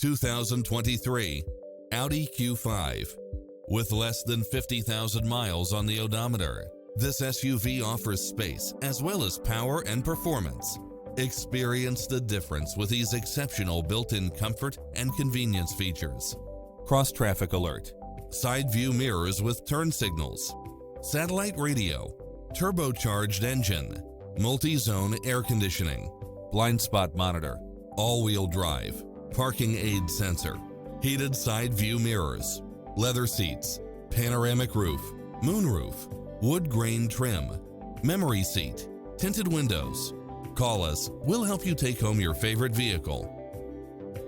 2023 Audi Q5. With less than 50,000 miles on the odometer, this SUV offers space as well as power and performance. Experience the difference with these exceptional built-in comfort and convenience features. Cross-traffic alert, side view mirrors with turn signals, satellite radio, turbocharged engine, multi-zone air conditioning, blind spot monitor, all-wheel drive, parking aid sensor, heated side view mirrors, leather seats, panoramic roof, moonroof, wood grain trim, memory seat, tinted windows. Call us, we'll help you take home your favorite vehicle.